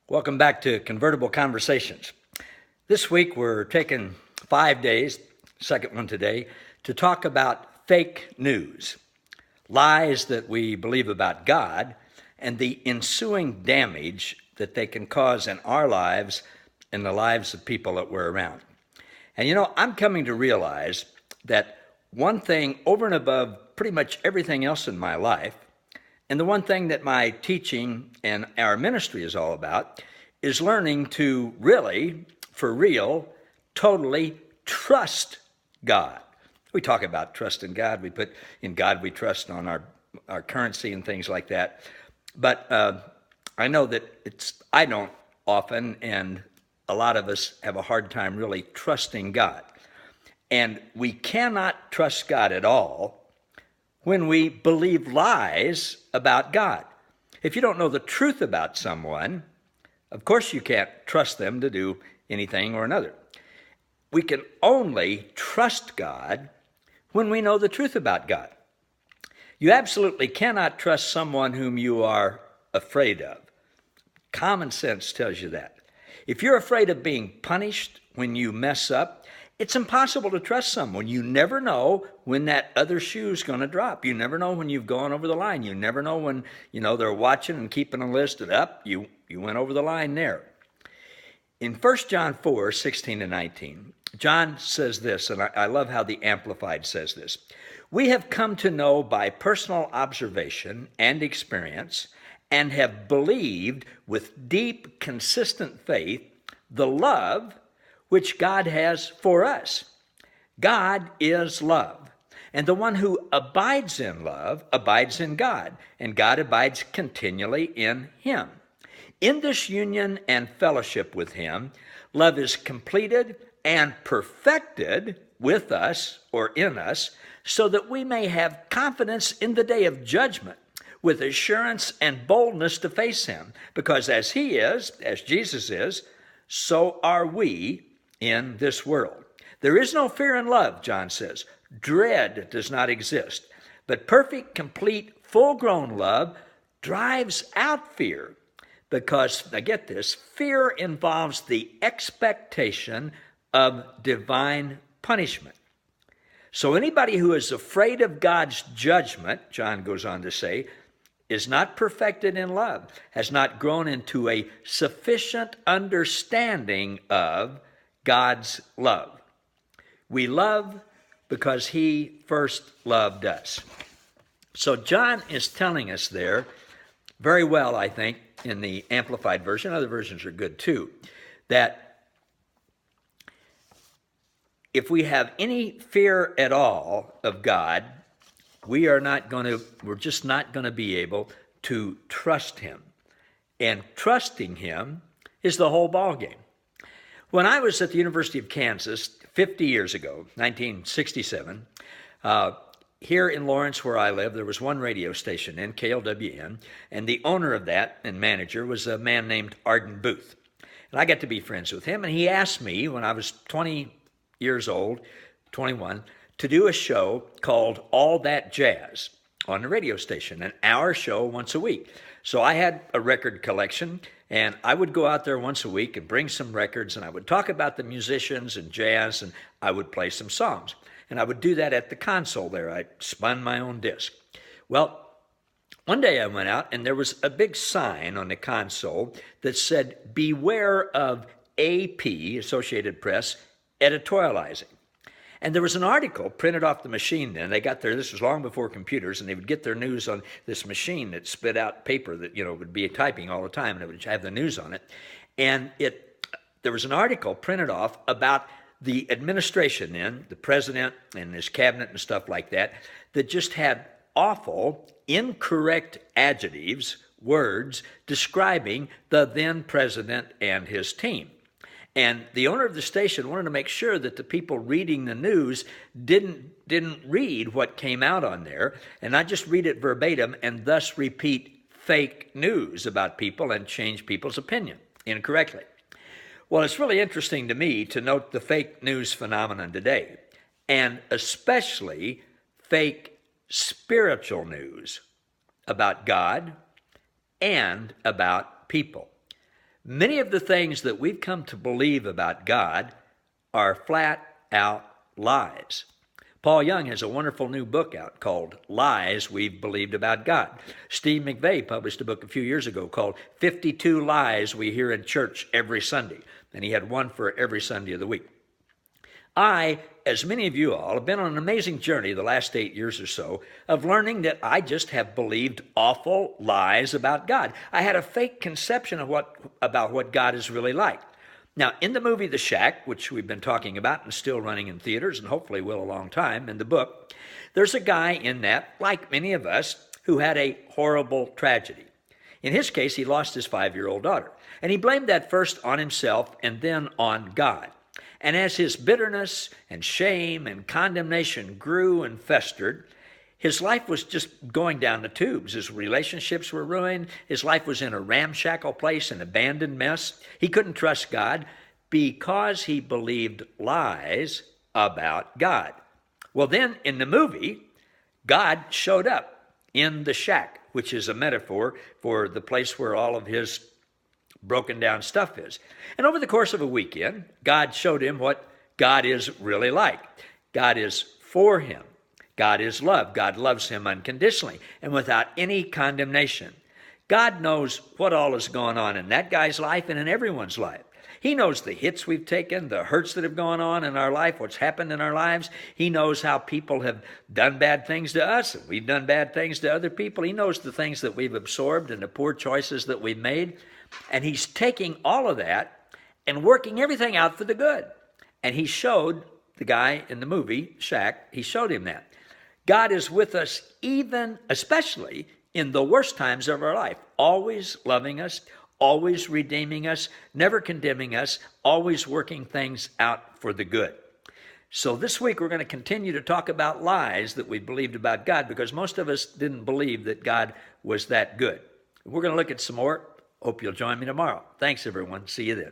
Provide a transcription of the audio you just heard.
Welcome back to Convertible Conversations. This week we're taking 5 days, second one today, to talk about fake news, lies that we believe about God, and the ensuing damage that they can cause in our lives and the lives of people that we're around. And I'm coming to realize that one thing over and above pretty much everything else in my life, and the one thing that my teaching and our ministry is all about, is learning to really, for real, totally trust God. We talk about trust in God. We put in God we trust on our currency and things like that. But I know that I don't often, and a lot of us have a hard time really trusting God. And we cannot trust God at all when we believe lies about God. If you don't know the truth about someone, of course you can't trust them to do anything or another. We can only trust God when we know the truth about God. You absolutely cannot trust someone whom you are afraid of. Common sense tells you that. If you're afraid of being punished when you mess up, it's impossible to trust someone. You never know when that other shoe's going to drop. You never know when you've gone over the line. You never know when, they're watching and keeping a list of up. You went over the line there. In 1 John 4, 16 and 19, John says this, and I love how the Amplified says this. We have come to know by personal observation and experience and have believed with deep, consistent faith the love which God has for us. God is love, and the one who abides in love abides in God, and God abides continually in him. In this union and fellowship with him, love is completed and perfected with us or in us, so that we may have confidence in the day of judgment with assurance and boldness to face him, because as he is, as Jesus is, so are we in this world. There is no fear in love, John says. Dread does not exist. But perfect, complete, full-grown love drives out fear because, now get this, fear involves the expectation of divine punishment. So anybody who is afraid of God's judgment, John goes on to say, is not perfected in love, has not grown into a sufficient understanding of God's love. We love because he first loved us. So John is telling us there, very well, I think, in the Amplified Version, other versions are good too, that if we have any fear at all of God, we're just not going to be able to trust him. And trusting him is the whole ballgame. When I was at the University of Kansas 50 years ago, 1967, here in Lawrence where I live, there was one radio station, KLWN, and the owner of that and manager was a man named Arden Booth. And I got to be friends with him, and he asked me when I was 20 years old, 21, to do a show called All That Jazz on the radio station, an hour show once a week. So I had a record collection, and I would go out there once a week and bring some records, and I would talk about the musicians and jazz, and I would play some songs. And I would do that at the console there. I spun my own disc. Well, one day I went out, and there was a big sign on the console that said, "Beware of AP, Associated Press, editorializing." And there was an article printed off the machine then. This was long before computers, and they would get their news on this machine that spit out paper that, would be typing all the time, and it would have the news on it. And there was an article printed off about the administration then, the president and his cabinet and stuff like that just had awful, incorrect adjectives, words, describing the then president and his team. And the owner of the station wanted to make sure that the people reading the news didn't read what came out on there and not just read it verbatim and thus repeat fake news about people and change people's opinion incorrectly. Well, it's really interesting to me to note the fake news phenomenon today, and especially fake spiritual news about God and about people. Many of the things that we've come to believe about God are flat out lies. Paul Young has a wonderful new book out called Lies We've Believed About God. Steve McVey published a book a few years ago called 52 Lies We Hear in Church Every Sunday, and he had one for every Sunday of the week. I, as many of you all, have been on an amazing journey the last 8 years or so of learning that I just have believed awful lies about God. I had a fake conception of about what God is really like. Now, in the movie The Shack, which we've been talking about and still running in theaters and hopefully will a long time, in the book, there's a guy in that, like many of us, who had a horrible tragedy. In his case, he lost his 5-year-old daughter, and he blamed that first on himself and then on God. And as his bitterness and shame and condemnation grew and festered, his life was just going down the tubes. His relationships were ruined. His life was in a ramshackle place, an abandoned mess. He couldn't trust God because he believed lies about God. Well, then in the movie, God showed up in the shack, which is a metaphor for the place where all of his broken down stuff is. And over the course of a weekend, God showed him what God is really like. God is for him. God is love. God loves him unconditionally and without any condemnation. God knows what all is going on in that guy's life and in everyone's life. He knows the hits we've taken, the hurts that have gone on in our life, what's happened in our lives. He knows how people have done bad things to us and we've done bad things to other people. He knows the things that we've absorbed and the poor choices that we've made. And he's taking all of that and working everything out for the good. And he showed the guy in the movie, Shack, he showed him that. God is with us especially in the worst times of our life, always loving us, always redeeming us, never condemning us, always working things out for the good. So this week we're going to continue to talk about lies that we believed about God because most of us didn't believe that God was that good. We're going to look at some more. Hope you'll join me tomorrow. Thanks, everyone. See you then.